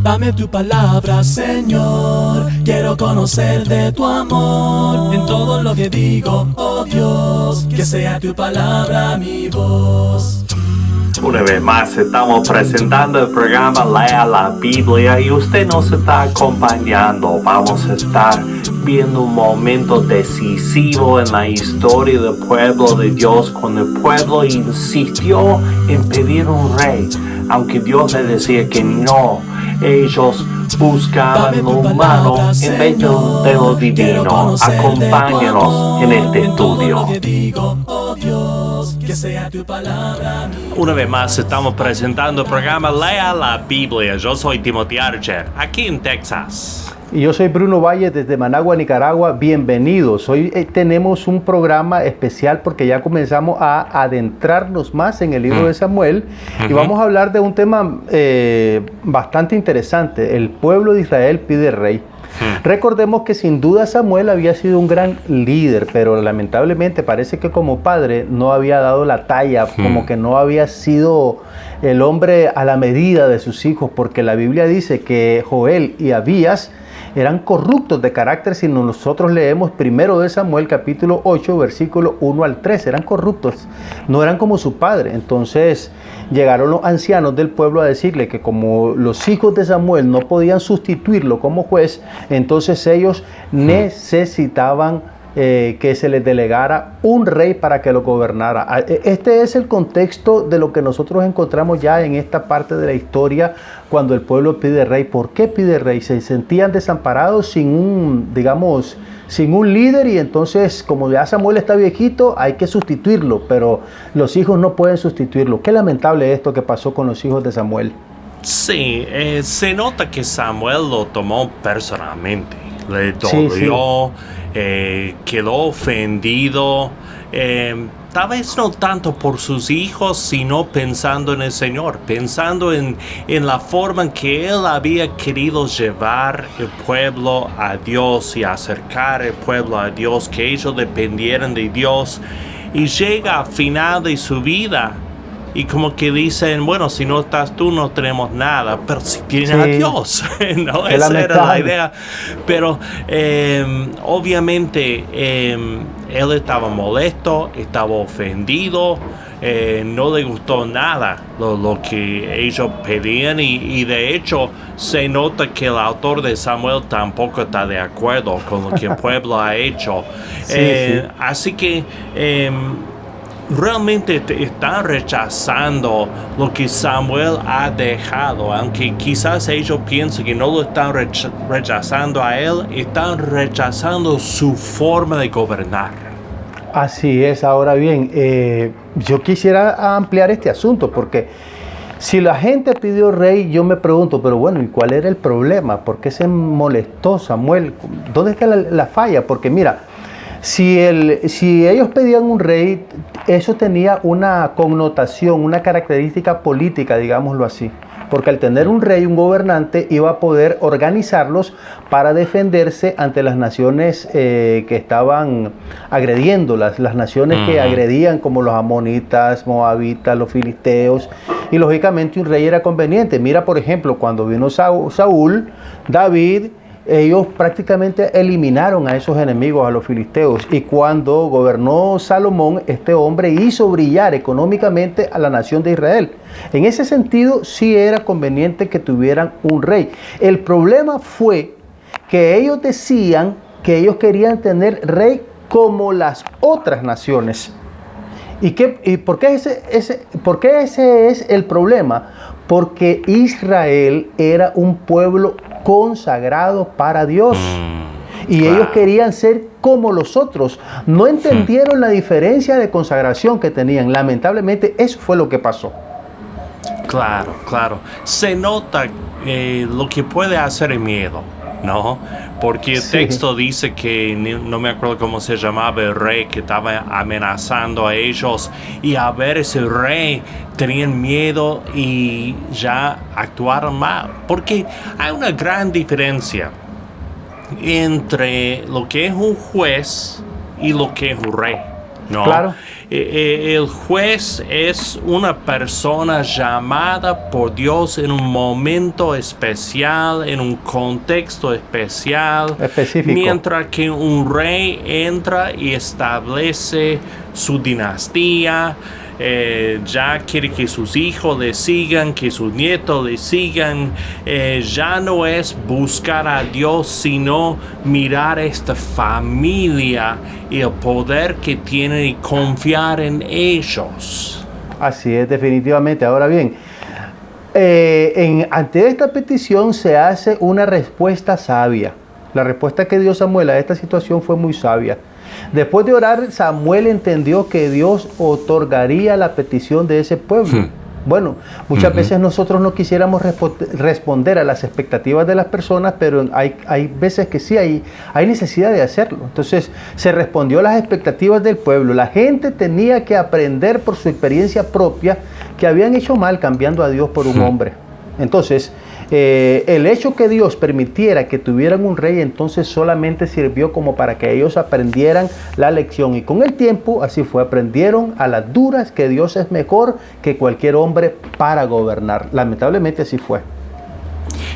Dame tu palabra, Señor. Quiero conocer de tu amor en todo lo que digo, oh Dios. Que sea tu palabra mi voz. Una vez más estamos presentando el programa Lea la Biblia y usted nos está acompañando. Vamos a estar viendo un momento decisivo en la historia del pueblo de Dios, cuando el pueblo insistió en pedir un rey, aunque Dios le decía que no. Ellos buscaban lo humano en vez de lo divino. Acompáñanos en este estudio. Una vez más estamos presentando el programa Lea la Biblia. Yo soy Timothy Archer, aquí en Texas. Y yo soy Bruno Valle desde Managua, Nicaragua. Bienvenidos. Hoy tenemos un programa especial porque ya comenzamos a adentrarnos más en el libro de Samuel y vamos a hablar de un tema bastante interesante. El pueblo de Israel pide rey. Recordemos que sin duda Samuel había sido un gran líder, pero lamentablemente parece que como padre no había dado la talla, como que no había sido el hombre a la medida de sus hijos, porque la Biblia dice que Joel y Abías eran corruptos de carácter. Si nosotros leemos primero de Samuel capítulo 8 versículo 1 al 3, eran corruptos, no eran como su padre. Entonces llegaron los ancianos del pueblo a decirle que como los hijos de Samuel no podían sustituirlo como juez, entonces ellos necesitaban que se les delegara un rey para que lo gobernara. Este es el contexto de lo que nosotros encontramos ya en esta parte de la historia cuando el pueblo pide rey. ¿Por qué pide rey? Se sentían desamparados sin un líder, y entonces como ya Samuel está viejito hay que sustituirlo, pero los hijos no pueden sustituirlo. Qué lamentable esto que pasó con los hijos de Samuel. Sí, se nota que Samuel lo tomó personalmente, le dolió. Quedó ofendido, tal vez no tanto por sus hijos, sino pensando en el Señor, pensando en la forma en que Él había querido llevar el pueblo a Dios y acercar el pueblo a Dios, que ellos dependieran de Dios, y llega al final de su vida y como que dicen, bueno, si no estás tú no tenemos nada, pero si tienen a Dios, ¿no? Esa era la idea. Pero obviamente él estaba molesto, estaba ofendido, no le gustó nada lo que ellos pedían, y de hecho se nota que el autor de Samuel tampoco está de acuerdo con lo que el pueblo ha hecho. Así que realmente están rechazando lo que Samuel ha dejado, aunque quizás ellos piensen que no lo están rechazando a él, están rechazando su forma de gobernar. Así es. Ahora bien, yo quisiera ampliar este asunto, porque si la gente pidió rey, yo me pregunto, pero bueno, ¿y cuál era el problema? ¿Por qué se molestó Samuel? ¿Dónde está la falla? Porque mira, si ellos pedían un rey, eso tenía una connotación, una característica política, digámoslo así. Porque al tener un rey, un gobernante, iba a poder organizarlos para defenderse ante las naciones que estaban agrediendo, las naciones que agredían, como los amonitas, moabitas, los filisteos. Y lógicamente un rey era conveniente. Mira, por ejemplo, cuando vino Saúl, David, ellos prácticamente eliminaron a esos enemigos, a los filisteos. Y cuando gobernó Salomón, este hombre hizo brillar económicamente a la nación de Israel. En ese sentido, sí era conveniente que tuvieran un rey. El problema fue que ellos decían que ellos querían tener rey como las otras naciones. ¿Y por qué ese es el problema? Porque Israel era un pueblo consagrado para Dios. Y ellos querían ser como los otros. No entendieron la diferencia de consagración que tenían. Lamentablemente, eso fue lo que pasó. Claro. Se nota lo que puede hacer el miedo, ¿no? Porque el texto dice que, no me acuerdo cómo se llamaba el rey que estaba amenazando a ellos, y a ver ese rey tenían miedo y ya actuaron mal. Porque hay una gran diferencia entre lo que es un juez y lo que es un rey, ¿no? Claro. El juez es una persona llamada por Dios en un momento especial, en un contexto especial, específico. Mientras que un rey entra y establece su dinastía, ya quiere que sus hijos le sigan, que sus nietos le sigan. Ya no es buscar a Dios, sino mirar esta familia y el poder que tienen y confiar en ellos. Así es, definitivamente. Ahora bien, ante esta petición se hace una respuesta sabia. La respuesta que dio Samuel a esta situación fue muy sabia. Después de orar, Samuel entendió que Dios otorgaría la petición de ese pueblo. Bueno, muchas veces nosotros no quisiéramos responder a las expectativas de las personas, pero hay veces que sí hay necesidad de hacerlo. Entonces se respondió a las expectativas del pueblo. La gente tenía que aprender por su experiencia propia que habían hecho mal cambiando a Dios por un hombre. Entonces, el hecho que Dios permitiera que tuvieran un rey, entonces solamente sirvió como para que ellos aprendieran la lección. Y con el tiempo, así fue, aprendieron a las duras que Dios es mejor que cualquier hombre para gobernar. Lamentablemente así fue.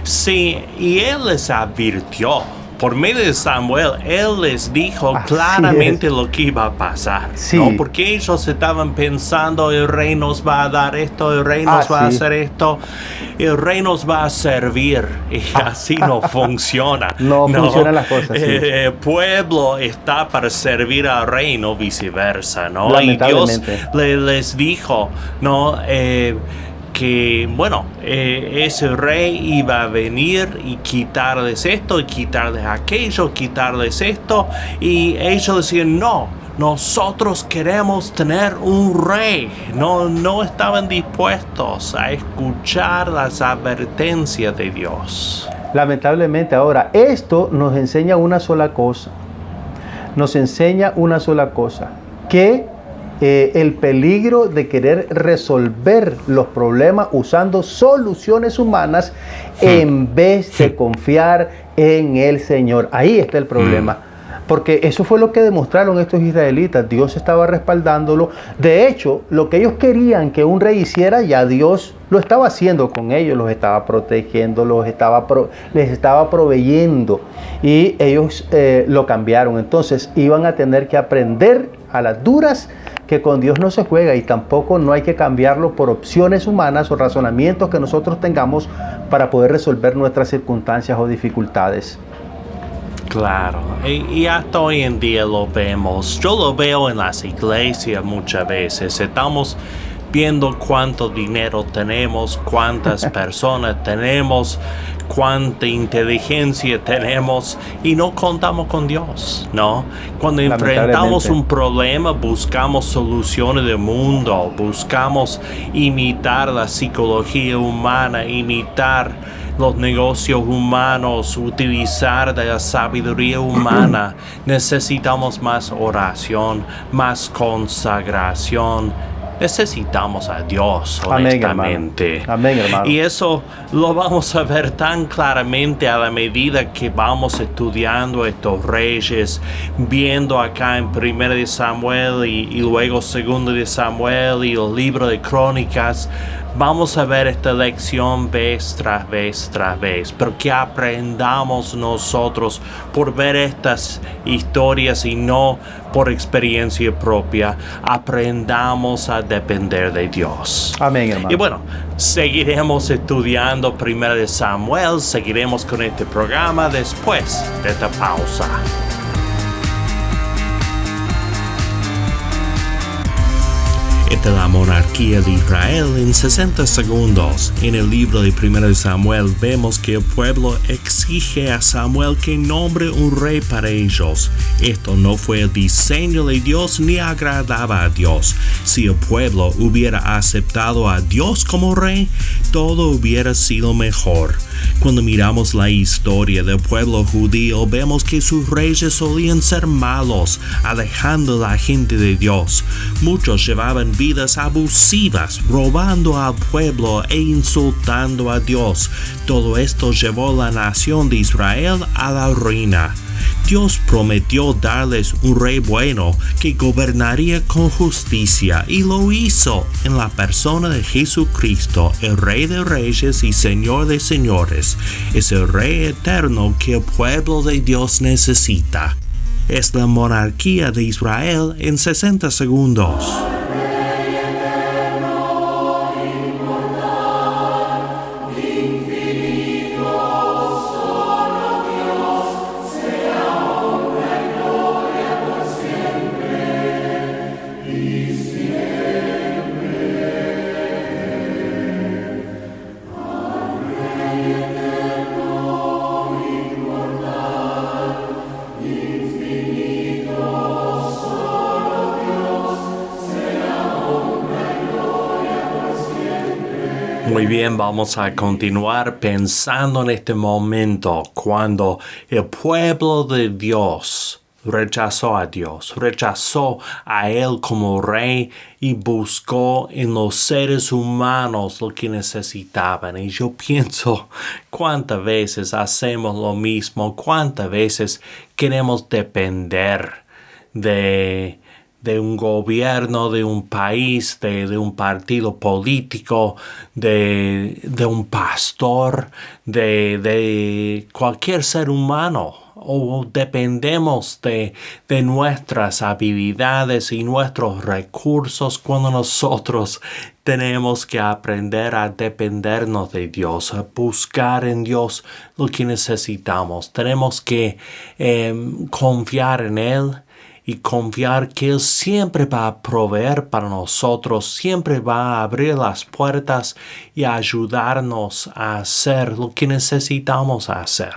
Sí, y Él les advirtió. Por medio de Samuel, Él les dijo claramente lo que iba a pasar, ¿no? Porque ellos estaban pensando, el rey nos va a dar esto, el rey nos va a hacer esto, el rey nos va a servir, y así no funciona. No funcionan las cosas. El pueblo está para servir al rey, no viceversa, ¿no? Y Dios les dijo, ¿no? Que bueno, ese rey iba a venir y quitarles esto y quitarles aquello, quitarles esto, y ellos decían no, nosotros queremos tener un rey. No estaban dispuestos a escuchar las advertencias de Dios. Lamentablemente. Ahora, esto nos enseña una sola cosa, que el peligro de querer resolver los problemas usando soluciones humanas en vez de confiar en el Señor. Ahí está el problema. Porque eso fue lo que demostraron estos israelitas. Dios estaba respaldándolo. De hecho, lo que ellos querían que un rey hiciera, ya Dios lo estaba haciendo con ellos. Los estaba protegiendo, les estaba proveyendo. Y ellos lo cambiaron. Entonces iban a tener que aprender a las duras que con Dios no se juega, y tampoco no hay que cambiarlo por opciones humanas o razonamientos que nosotros tengamos para poder resolver nuestras circunstancias o dificultades. Claro, y hasta hoy en día lo vemos. Yo lo veo en las iglesias muchas veces. Estamos viendo cuánto dinero tenemos, cuántas personas tenemos, cuánta inteligencia tenemos, y no contamos con Dios, ¿no? Cuando enfrentamos un problema, buscamos soluciones del mundo, buscamos imitar la psicología humana, imitar los negocios humanos, utilizar de la sabiduría humana. Necesitamos más oración, más consagración. Necesitamos a Dios, honestamente. Amén, hermano. Y eso lo vamos a ver tan claramente a la medida que vamos estudiando estos reyes, viendo acá en 1 de Samuel y luego 2 de Samuel y el libro de Crónicas. Vamos a ver esta lección vez tras vez tras vez, pero que aprendamos nosotros por ver estas historias y no por experiencia propia. Aprendamos a depender de Dios. Amén, hermano. Y bueno, seguiremos estudiando 1 de Samuel, seguiremos con este programa después de esta pausa. Esta es la monarquía de Israel en 60 segundos. En el libro de 1 de Samuel vemos que el pueblo exige a Samuel que nombre un rey para ellos. Esto no fue el diseño de Dios ni agradaba a Dios. Si el pueblo hubiera aceptado a Dios como rey, todo hubiera sido mejor. Cuando miramos la historia del pueblo judío, vemos que sus reyes solían ser malos, alejando a la gente de Dios. Muchos llevaban vidas abusivas, robando al pueblo e insultando a Dios. Todo esto llevó a la nación de Israel a la ruina. Dios prometió darles un rey bueno que gobernaría con justicia y lo hizo en la persona de Jesucristo, el Rey de Reyes y Señor de Señores. Es el Rey eterno que el pueblo de Dios necesita. Es la monarquía de Israel en 60 segundos. Muy bien, vamos a continuar pensando en este momento cuando el pueblo de Dios rechazó a Dios, rechazó a Él como rey y buscó en los seres humanos lo que necesitaban. Y yo pienso cuántas veces hacemos lo mismo, cuántas veces queremos depender de un gobierno, de un país, de un partido político, de un pastor, de cualquier ser humano. O dependemos de nuestras habilidades y nuestros recursos cuando nosotros tenemos que aprender a dependernos de Dios, a buscar en Dios lo que necesitamos. Tenemos que confiar en Él. Y confiar que Él siempre va a proveer para nosotros, siempre va a abrir las puertas y a ayudarnos a hacer lo que necesitamos hacer.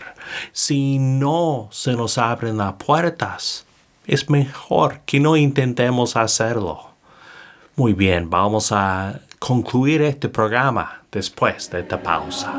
Si no se nos abren las puertas, es mejor que no intentemos hacerlo. Muy bien, vamos a concluir este programa después de esta pausa.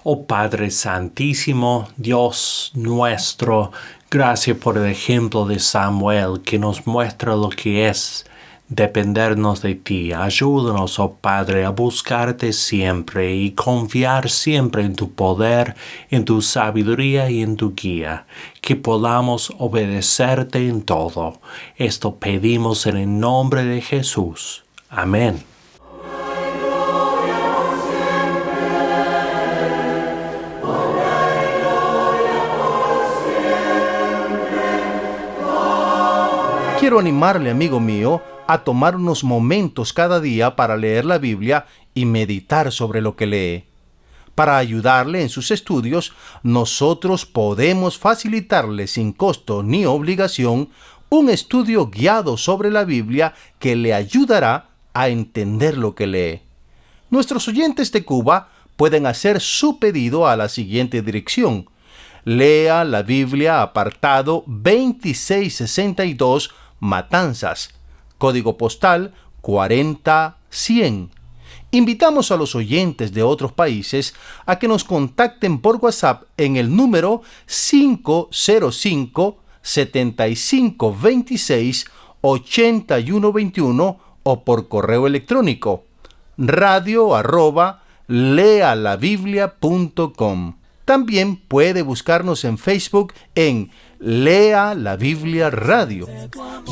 Oh Padre Santísimo, Dios nuestro, gracias por el ejemplo de Samuel que nos muestra lo que es dependernos de ti. Ayúdanos, oh Padre, a buscarte siempre y confiar siempre en tu poder, en tu sabiduría y en tu guía. Que podamos obedecerte en todo. Esto pedimos en el nombre de Jesús. Amén. Quiero animarle, amigo mío, a tomar unos momentos cada día para leer la Biblia y meditar sobre lo que lee. Para ayudarle en sus estudios, nosotros podemos facilitarle sin costo ni obligación un estudio guiado sobre la Biblia que le ayudará a entender lo que lee. Nuestros oyentes de Cuba pueden hacer su pedido a la siguiente dirección: Lea la Biblia, apartado 2662, Matanzas, código postal 40100. Invitamos a los oyentes de otros países a que nos contacten por WhatsApp en el número 505-7526-8121 o por correo electrónico radio@lealabiblia.com. También puede buscarnos en Facebook en Lea la Biblia Radio.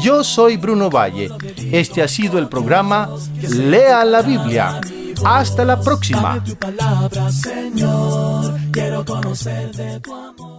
Yo soy Bruno Valle. Este ha sido el programa Lea la Biblia. Hasta la próxima. Tu palabra, Señor, quiero conocer de tu amor.